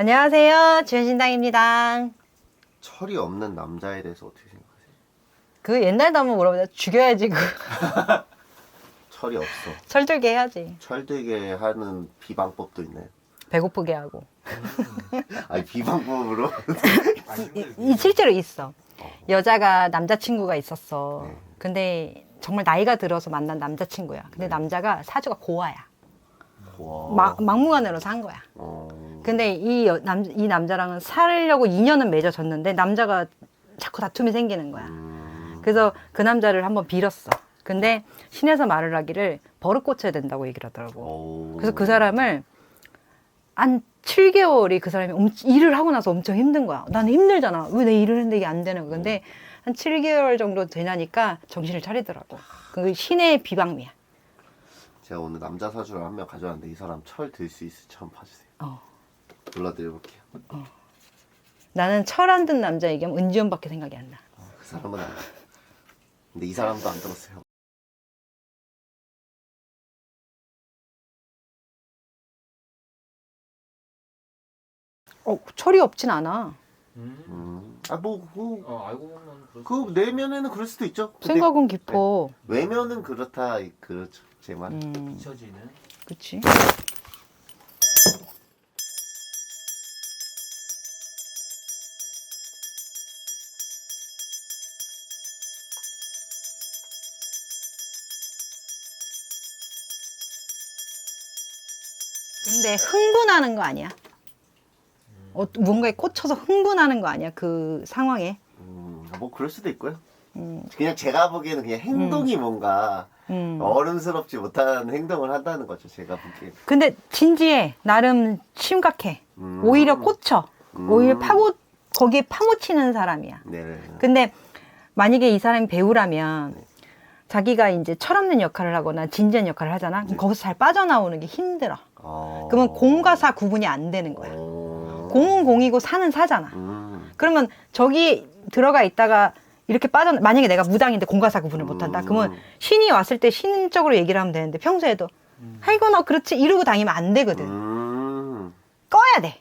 안녕하세요. 주현신당입니다. 철이 없는 남자에 대해서 어떻게 생각하세요? 그 옛날도 한번 물어보자. 죽여야지. 그 철이 없어. 철들게 해야지. 철들게 하는 비방법도 있나요? 배고프게 하고. 아니 비방법으로? 실제로 있어. 여자가 남자친구가 있었어. 네. 근데 정말 나이가 들어서 만난 남자친구야. 근데 남자가 사주가 고아야. 와. 막무가내로 산 거야. 근데 이 남자랑은 살려고 2년은 맺어졌는데 남자가 자꾸 다툼이 생기는 거야. 그래서 그 남자를 한번 빌었어. 근데 신에서 말을 하기를 버릇 고쳐야 된다고 얘기를 하더라고. 그래서 그 사람을 한 7개월이 그 사람이 일을 하고 나서 엄청 힘든 거야. 나는 힘들잖아. 왜 내 일을 했는데 이게 안 되는 거야. 근데 한 7개월 정도 되냐니까 정신을 차리더라고. 그 신의 비방미야. 제가 오늘 남자 사주를 한 명 가져왔는데 이 사람 철 들 수 있을지 한번 봐주세요. 불러드려볼게요. 나는 철 안 든 남자 얘기하면 은지원밖에 생각이 안 나. 그 사람은 안 돼. 근데 이 사람도 안 들었어요. 철이 없진 않아. 알고 보면 그 내면에는 그럴 수도 있죠. 근데 생각은 깊어. 외면은 그렇다. 그렇죠. 제 말. 잊혀지는. 그치? 근데 흥분하는 거 아니야? 뭔가에 꽂혀서 흥분하는 거 아니야? 그 상황에? 뭐 그럴 수도 있고요. 그냥 제가 보기에는 그냥 행동이 뭔가 어른스럽지 못한 행동을 한다는 거죠. 제가 보기에. 근데 진지해. 나름 심각해. 오히려 꽂혀. 오히려 거기에 파묻히는 사람이야. 네네. 근데 만약에 이 사람이 배우라면 자기가 이제 철없는 역할을 하거나 진지한 역할을 하잖아. 그럼 거기서 잘 빠져나오는 게 힘들어. 그러면 공과 사 구분이 안 되는 거야. 공은 공이고 사는 사잖아. 그러면 저기 들어가 있다가 이렇게 만약에 내가 무당인데 공과 사 구분을 못한다. 그러면 신이 왔을 때 신적으로 얘기를 하면 되는데 평소에도 아이고 너 그렇지 이러고 다니면 안 되거든. 꺼야 돼.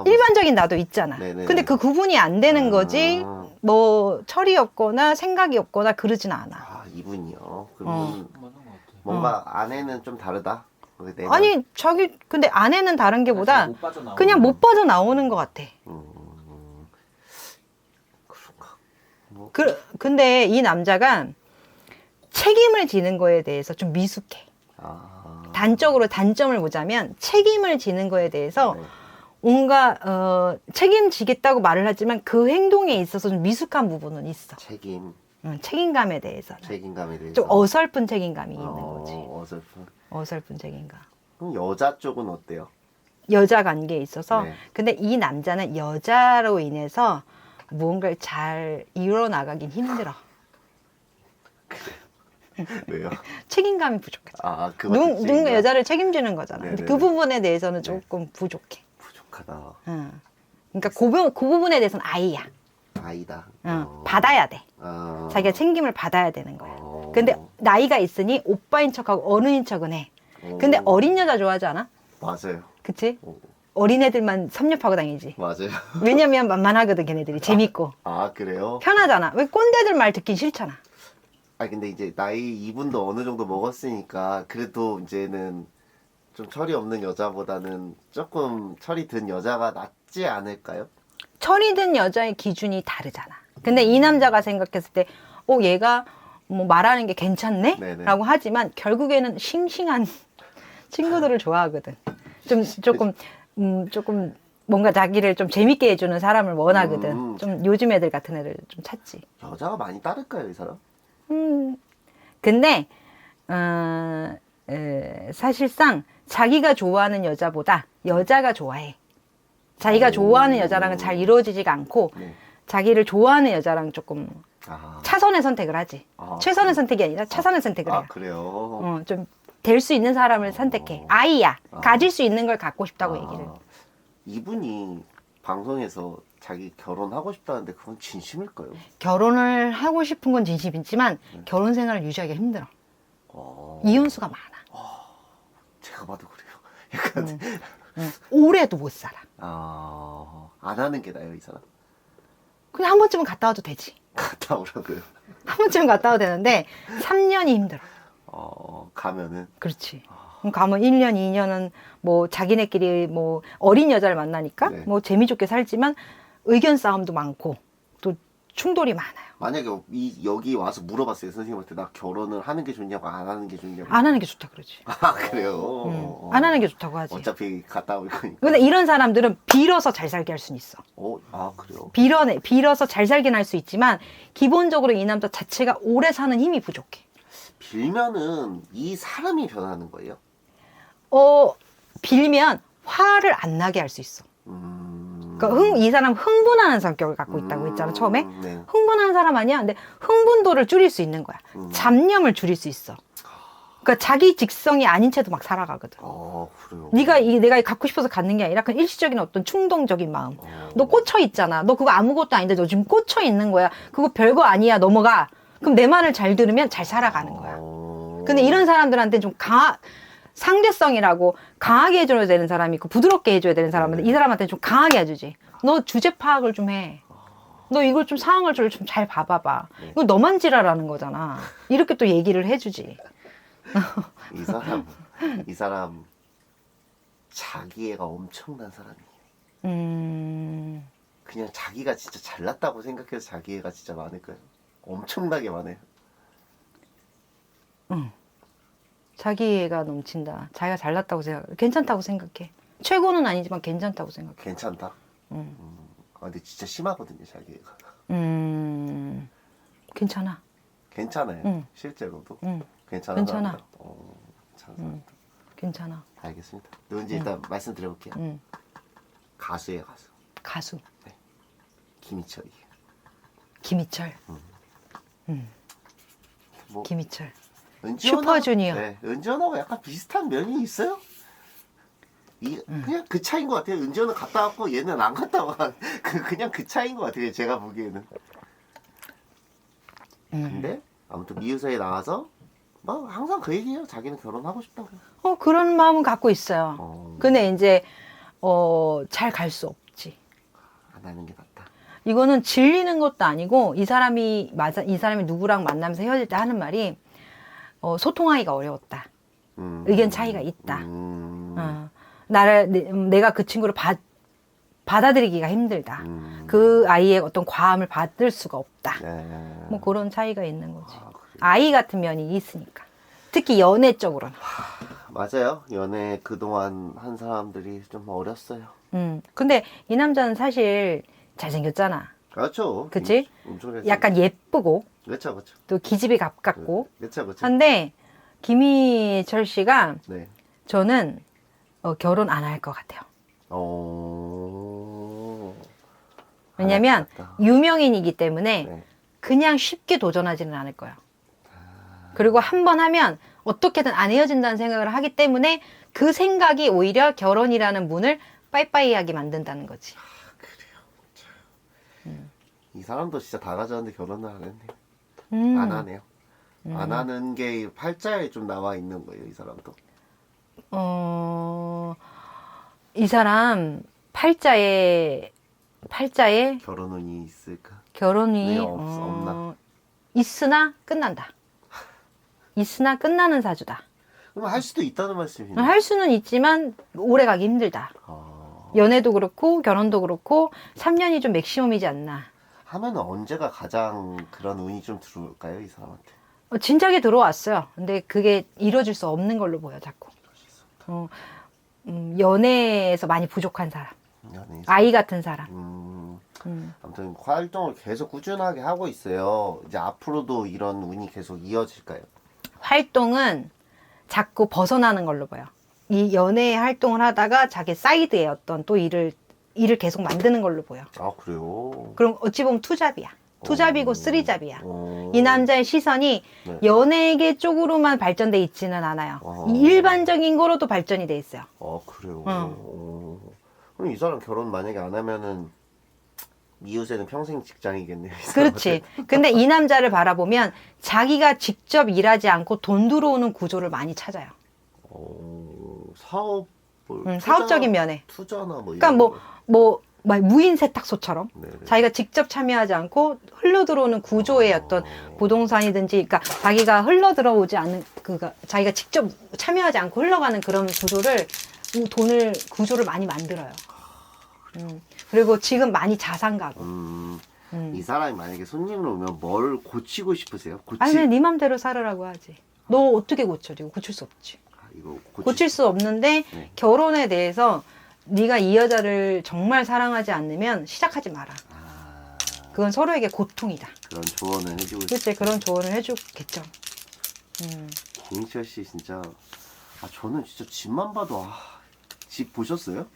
일반적인 나도 있잖아. 네네. 근데 그 구분이 안 되는 거지. 뭐 철이 없거나 생각이 없거나 그러진 않아. 이분이요. 그러면 뭔가 안에는 좀 다르다. 아니 근데 아내는 다른 게 보다 그냥 못 빠져나오는 것 같아. 그런가? 근데 이 남자가 책임을 지는 거에 대해서 좀 미숙해. 단적으로 단점을 보자면 책임을 지는 거에 대해서 뭔가 책임지겠다고 말을 하지만 그 행동에 있어서 좀 미숙한 부분은 있어. 책임감에 대해서. 책임감에 대해서. 좀 어설픈 책임감이 있는 거지. 어설픈 책임감. 그럼 여자 쪽은 어때요? 여자 관계에 있어서. 네. 근데 이 남자는 여자로 인해서 무언가를 잘 이뤄나가긴 힘들어. 왜요? 책임감이 부족해. 누군가 여자를 책임지는 거잖아. 근데 그 부분에 대해서는 조금 부족해. 부족하다. 그러니까 그 부분에 대해서는 아이야. 아이다. 받아야 돼. 자기가 책임을 받아야 되는 거야. 근데 나이가 있으니 오빠인 척하고 어른인 척은 해. 근데 어린 여자 좋아하지 않아? 맞아요. 그치? 어린애들만 섭렵하고 다니지. 맞아요. 왜냐면 만만하거든 걔네들이. 재밌고. 그래요? 편하잖아. 왜 꼰대들 말 듣긴 싫잖아. 근데 이제 나이 이분도 어느 정도 먹었으니까 그래도 이제는 좀 철이 없는 여자보다는 조금 철이 든 여자가 낫지 않을까요? 철이 든 여자의 기준이 다르잖아. 근데 이 남자가 생각했을 때 얘가 뭐 말하는 게 괜찮네? 네네. 라고 하지만 결국에는 싱싱한 친구들을 좋아하거든. 조금 뭔가 자기를 좀 재밌게 해주는 사람을 원하거든. 좀 요즘 애들 같은 애들 좀 찾지. 여자가 많이 따를까요, 이 사람? 근데 사실상 자기가 좋아하는 여자보다 여자가 좋아해. 자기가 좋아하는 여자랑은 잘 이루어지지가 않고 자기를 좋아하는 여자랑 조금 차선의 선택을 하지. 최선의 선택이 아니라 차선의 선택을 해요. 그래요? 좀 될 수 있는 사람을 선택해. 아이야. 가질 수 있는 걸 갖고 싶다고 얘기를. 이분이 방송에서 자기 결혼하고 싶다는데 그건 진심일까요? 결혼을 하고 싶은 건 진심이지만 결혼 생활을 유지하기가 힘들어. 이혼수가 많아. 제가 봐도 그래요. 약간 오래도 못 살아. 안 하는 게 나아요, 이 사람? 그냥 한 번쯤은 갔다 와도 되지. 갔다 오라고요. 한 번쯤은 갔다 와도 되는데 3년이 힘들어. 가면은. 그렇지. 그럼 가면 1년, 2년은 뭐 자기네끼리 뭐 어린 여자를 만나니까 네. 뭐 재미좋게 살지만 의견 싸움도 많고 또 충돌이 많아요. 만약에 여기 와서 물어봤어요, 선생님한테. 나 결혼을 하는 게 좋냐고, 안 하는 게 좋냐고. 안 하는 게 좋다 그러지. 그래요? 안 하는 게 좋다고 하지. 어차피 갔다 올 거니까. 근데 이런 사람들은 빌어서 잘 살게 할 수는 있어. 그래요? 빌어서 잘 살긴 할 수 있지만 기본적으로 이 남자 자체가 오래 사는 힘이 부족해. 빌면은 이 사람이 변하는 거예요? 빌면 화를 안 나게 할 수 있어. 그러니까 이 사람 흥분하는 성격을 갖고 있다고 했잖아, 처음에. 네. 흥분하는 사람 아니야? 근데 흥분도를 줄일 수 있는 거야. 잡념을 줄일 수 있어. 그러니까 자기 직성이 아닌 채도 막 살아가거든. 그래요? 내가 갖고 싶어서 갖는 게 아니라 그냥 일시적인 어떤 충동적인 마음. 너 꽂혀 있잖아. 너 그거 아무것도 아닌데 너 지금 꽂혀 있는 거야. 그거 별거 아니야. 넘어가. 그럼 내 말을 잘 들으면 잘 살아가는 거야. 근데 이런 사람들한테는 좀 상대성이라고 강하게 해줘야 되는 사람이 있고 부드럽게 해줘야 되는 사람인데 이 사람한테는 좀 강하게 해주지. 너 주제 파악을 좀 해. 너 이걸 좀 상황을 좀 잘 봐봐봐. 이거 너만 지랄하는 거잖아. 이렇게 또 얘기를 해주지. 이 사람 자기애가 엄청난 사람이에요. 그냥 자기가 진짜 잘났다고 생각해서 자기애가 진짜 많을까요? 엄청나게 많아요. 자기애가 넘친다. 자기가 잘났다고 괜찮다고 생각해. 최고는 아니지만 괜찮다고 생각해. 괜찮다? 근데 진짜 심하거든요, 자기애가. 괜찮아. 괜찮아요? 실제로도? 괜찮아. 괜찮아. 괜찮아. 괜찮아. 알겠습니다. 누군지 일단 말씀드려볼게요. 가수예요, 가수. 가수. 네. 김희철이에요. 김희철. 뭐 김희철. 은지원하고, 슈퍼주니어. 네, 은지원하고 약간 비슷한 면이 있어요. 그냥 그 차이인 것 같아요. 은지원은 갔다 왔고 얘는 안 갔다 와. 그냥 그 차이인 것 같아요. 제가 보기에는. 근데 아무튼 미우새에 나와서 뭐 항상 그 얘기해요. 자기는 결혼하고 싶다고. 그런 마음은 갖고 있어요. 근데 이제 잘 갈 수 없지. 안 하는 게 낫다. 이거는 질리는 것도 아니고 이 사람이 누구랑 만나면서 헤어질 때 하는 말이 소통하기가 어려웠다. 의견 차이가 있다. 내가 그 친구를 받아들이기가 힘들다. 그 아이의 어떤 과함을 받을 수가 없다. 뭐 그런 차이가 있는 거지. 아이 같은 면이 있으니까. 특히 연애 쪽으로는. 맞아요. 연애 그동안 한 사람들이 좀 어렸어요. 근데 이 남자는 사실 잘생겼잖아. 그렇죠. 그치? 엄청 약간 예쁘고 그렇죠, 그렇죠. 또 기집애 가깝고 그렇죠, 그렇죠. 한데 김희철 씨가 네. 저는 결혼 안 할 것 같아요. 왜냐면 유명인이기 때문에 네. 그냥 쉽게 도전하지는 않을 거야. 그리고 한 번 하면 어떻게든 안 헤어진다는 생각을 하기 때문에 그 생각이 오히려 결혼이라는 문을 빠이빠이하게 만든다는 거지. 이 사람도 진짜 다 가졌는데 결혼을 안 했네요. 안 하네요. 안 하는 게 팔자에 좀 나와 있는 거예요, 이 사람도. 이 사람 팔자에 결혼 운이 있을까? 결혼이 네, 없나? 있으나 끝난다. 있으나 끝나는 사주다. 그럼 할 수도 있다는 말씀이네요. 할 수는 있지만 오래 가기 힘들다. 연애도 그렇고 결혼도 그렇고 3년이 좀 맥시멈이지 않나. 하면 언제가 가장 그런 운이 좀 들어올까요, 이 사람한테? 진작에 들어왔어요. 근데 그게 이루어질 수 없는 걸로 보여, 자꾸. 연애에서 많이 부족한 사람. 연애에서. 아이 같은 사람. 아무튼 활동을 계속 꾸준하게 하고 있어요. 이제 앞으로도 이런 운이 계속 이어질까요? 활동은 자꾸 벗어나는 걸로 보여. 이 연애 활동을 하다가 자기 사이드에 어떤 또 일을 계속 만드는 걸로 보여. 아, 그래요? 그럼 어찌 보면 투잡이야. 투잡이고 쓰리잡이야. 오. 이 남자의 시선이 네. 연예계 쪽으로만 발전돼 있지는 않아요. 일반적인 거로도 발전이 돼 있어요. 그래요? 그럼 이 사람 결혼 만약에 안 하면은 미우새는 평생 직장이겠네요. 이 그렇지. 근데 이 남자를 바라보면 자기가 직접 일하지 않고 돈 들어오는 구조를 많이 찾아요. 사업을 사업적인 면에. 투자나 뭐 그러니까 이런 뭐, 거. 뭐, 막 무인 세탁소처럼 네네. 자기가 직접 참여하지 않고 흘러 들어오는 구조의 어떤 부동산이든지, 그러니까 자기가 흘러 들어오지 않는, 자기가 직접 참여하지 않고 흘러가는 그런 구조를 많이 만들어요. 그리고 지금 많이 자산 가구. 이 사람이 만약에 손님으로 오면 뭘 고치고 싶으세요? 아니, 그냥 네 맘대로 살으라고 하지. 너 어떻게 고쳐? 이거 고칠 수 없지. 이거 고칠 수 없는데 네. 결혼에 대해서 네가 이 여자를 정말 사랑하지 않으면 시작하지 마라. 그건 서로에게 고통이다. 그런 조언을 해주고 글쎄, 그런 조언을 해주겠죠. 김희철 씨 진짜 저는 진짜 집만 봐도 집 보셨어요?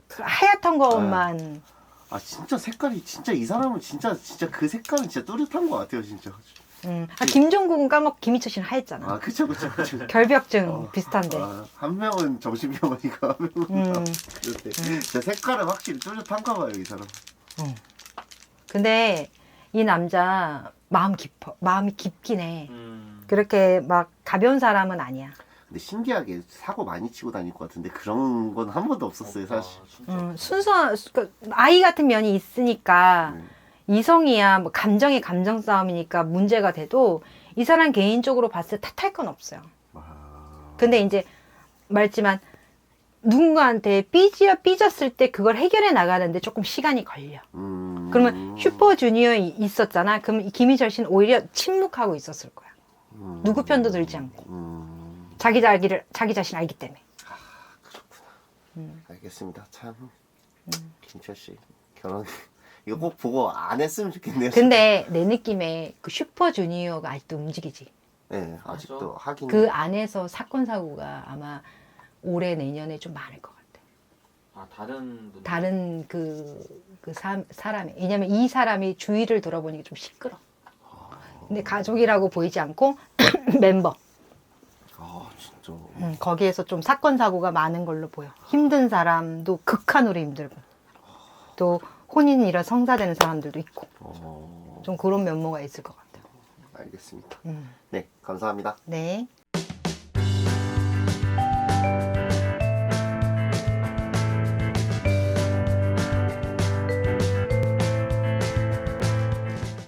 그 하얗던 것만. 진짜 색깔이 진짜 이 사람은 진짜 그 색깔은 진짜 뚜렷한 것 같아요 진짜. 김종국은 까먹고 김희철 씨는 하였잖아. 그쵸. 결벽증 비슷한데. 한 명은 정신병원이고 한 명은 그런데 진짜 색깔은 확실히 뚜렷한가 봐요 이 사람. 근데 이 남자 마음이 깊긴 해. 그렇게 막 가벼운 사람은 아니야. 근데 신기하게 사고 많이 치고 다닐 것 같은데 그런 건 한 번도 없었어요 사실. 순수한, 아이 같은 면이 있으니까 이성이야, 뭐 감정이 감정 싸움이니까 문제가 돼도 이 사람 개인적으로 봤을 때 탓할 건 없어요. 근데 이제 말했지만 누군가한테 삐졌을 때 그걸 해결해 나가는데 조금 시간이 걸려. 그러면 슈퍼주니어 있었잖아. 그럼 김희철 씨는 오히려 침묵하고 있었을 거야. 누구 편도 들지 않고. 자기 자신 알기 때문에. 그렇구나. 알겠습니다. 참 김철 씨 결혼 이거 꼭 보고 안 했으면 좋겠네요. 근데 내 느낌에 그 슈퍼주니어가 아직도 움직이지. 네, 아직도 하긴. 그 안에서 사건 사고가 아마 올해 내년에 좀 많을 것 같아. 다른 사람이. 왜냐면 이 사람이 주위를 돌아보니까 좀 시끄러. 근데 가족이라고 보이지 않고 멤버. 진짜. 거기에서 좀 사건 사고가 많은 걸로 보여. 힘든 사람도 극한으로 힘들고, 또 혼인이라 성사되는 사람들도 있고, 좀 그런 면모가 있을 것 같아요. 알겠습니다. 네, 감사합니다. 네.